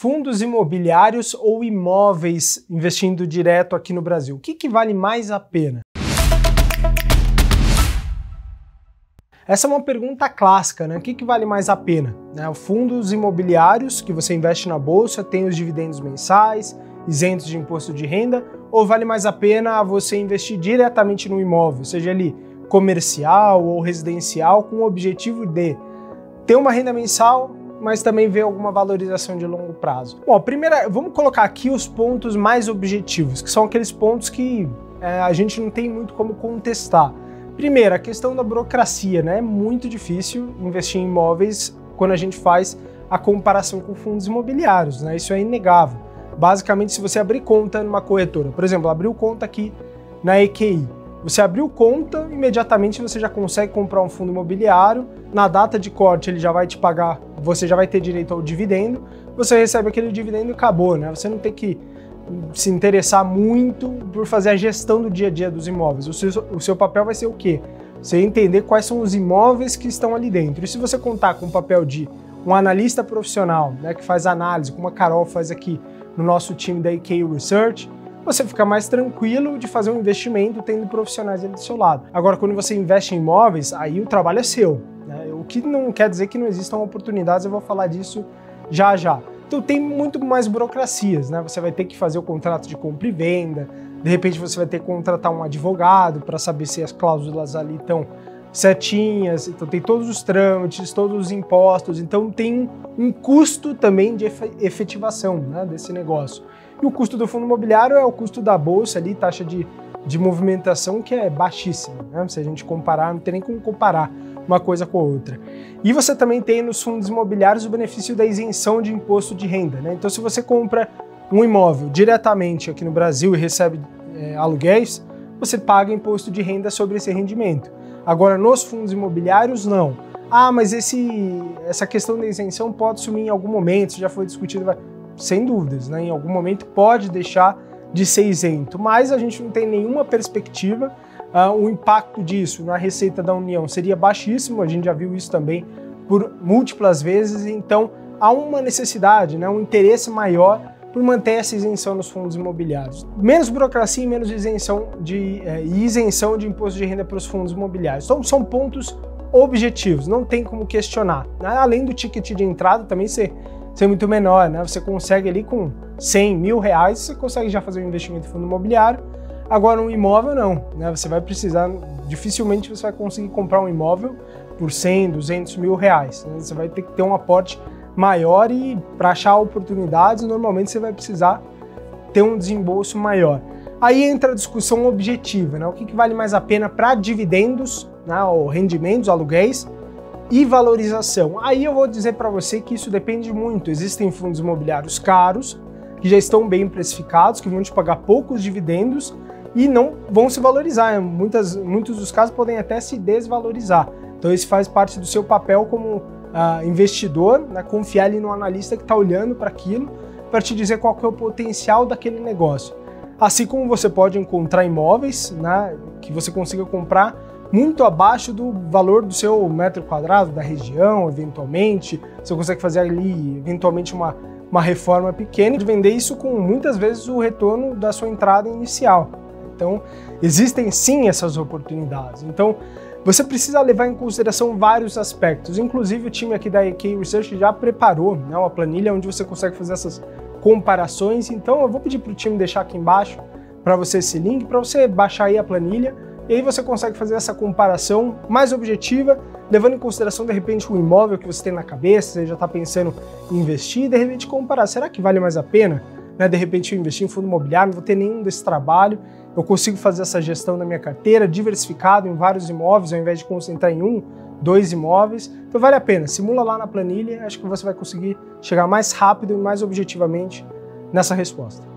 Fundos imobiliários ou imóveis investindo direto aqui no Brasil? O que vale mais a pena? Essa é uma pergunta clássica, né? O que vale mais a pena? Fundos imobiliários, que você investe na bolsa, tem os dividendos mensais, isentos de imposto de renda, ou vale mais a pena você investir diretamente no imóvel, seja ele comercial ou residencial, com o objetivo de ter uma renda mensal, mas também ver alguma valorização de longo prazo? Bom, primeiro, vamos colocar aqui os pontos mais objetivos, que são aqueles pontos que a gente não tem muito como contestar. Primeiro, a questão da burocracia, né? É muito difícil investir em imóveis quando a gente faz a comparação com fundos imobiliários, né? Isso é inegável. Basicamente, se você abrir conta numa corretora, por exemplo, abriu conta aqui na EQI, você abriu conta, imediatamente você já consegue comprar um fundo imobiliário, na data de corte ele já vai te pagar, você já vai ter direito ao dividendo, você recebe aquele dividendo e acabou, né? Você não tem que se interessar muito por fazer a gestão do dia a dia dos imóveis. O seu papel vai ser o quê? Você entender quais são os imóveis que estão ali dentro. E se você contar com o papel de um analista profissional, né, que faz análise, como a Carol faz aqui no nosso time da EQI Research, você fica mais tranquilo de fazer um investimento tendo profissionais ali do seu lado. Agora, quando você investe em imóveis, aí o trabalho é seu, né? O que não quer dizer que não existam oportunidades, eu vou falar disso já já. Então tem muito mais burocracias, né? Você vai ter que fazer o contrato de compra e venda, de repente você vai ter que contratar um advogado para saber se as cláusulas ali estão certinhas, então tem todos os trâmites, todos os impostos, então tem um custo também de efetivação, né, desse negócio. E o custo do fundo imobiliário é o custo da bolsa ali, taxa de movimentação, que é baixíssima, né? Se a gente comparar, não tem nem como comparar uma coisa com a outra. E você também tem nos fundos imobiliários o benefício da isenção de imposto de renda, né? Então se você compra um imóvel diretamente aqui no Brasil e recebe aluguéis, você paga imposto de renda sobre esse rendimento. Agora, nos fundos imobiliários, não. Ah, mas essa questão da isenção pode sumir em algum momento, já foi discutido, sem dúvidas, né? Em algum momento pode deixar de ser isento, mas a gente não tem nenhuma perspectiva. O impacto disso na receita da União seria baixíssimo, a gente já viu isso também por múltiplas vezes, então há uma necessidade, né? Um interesse maior por manter essa isenção nos fundos imobiliários. Menos burocracia e menos isenção de imposto de renda para os fundos imobiliários. Então são pontos objetivos, não tem como questionar, né? Além do ticket de entrada também ser muito menor, né? Você consegue ali com 100 mil reais, você consegue já fazer um investimento em fundo imobiliário. Agora um imóvel não, né? Você vai precisar, dificilmente você vai conseguir comprar um imóvel por 100, 200 mil reais, né? Você vai ter que ter um aporte maior e para achar oportunidades, normalmente você vai precisar ter um desembolso maior. Aí entra a discussão objetiva, né? O que vale mais a pena para dividendos, né? Ou rendimentos, aluguéis e valorização. Aí eu vou dizer para você que isso depende muito. Existem fundos imobiliários caros, que já estão bem precificados, que vão te pagar poucos dividendos e não vão se valorizar. Muitos dos casos podem até se desvalorizar. Então esse faz parte do seu papel como investidor, né, confiar ali no analista que está olhando para aquilo, para te dizer qual que é o potencial daquele negócio. Assim como você pode encontrar imóveis, né, que você consiga comprar muito abaixo do valor do seu metro quadrado, da região, eventualmente. Você consegue fazer ali, eventualmente, uma reforma pequena e vender isso com, muitas vezes, o retorno da sua entrada inicial. Então, existem sim essas oportunidades. Então, você precisa levar em consideração vários aspectos. Inclusive, o time aqui da EQI Research já preparou, né, uma planilha onde você consegue fazer essas comparações. Então, eu vou pedir para o time deixar aqui embaixo para você esse link, para você baixar aí a planilha. E aí você consegue fazer essa comparação mais objetiva, levando em consideração, de repente, o imóvel que você tem na cabeça, você já está pensando em investir, e de repente comparar. Será que vale mais a pena? Né? De repente eu investir em fundo imobiliário, não vou ter nenhum desse trabalho, eu consigo fazer essa gestão na minha carteira, diversificado em vários imóveis, ao invés de concentrar em 1, 2 imóveis. Então vale a pena, simula lá na planilha, acho que você vai conseguir chegar mais rápido e mais objetivamente nessa resposta.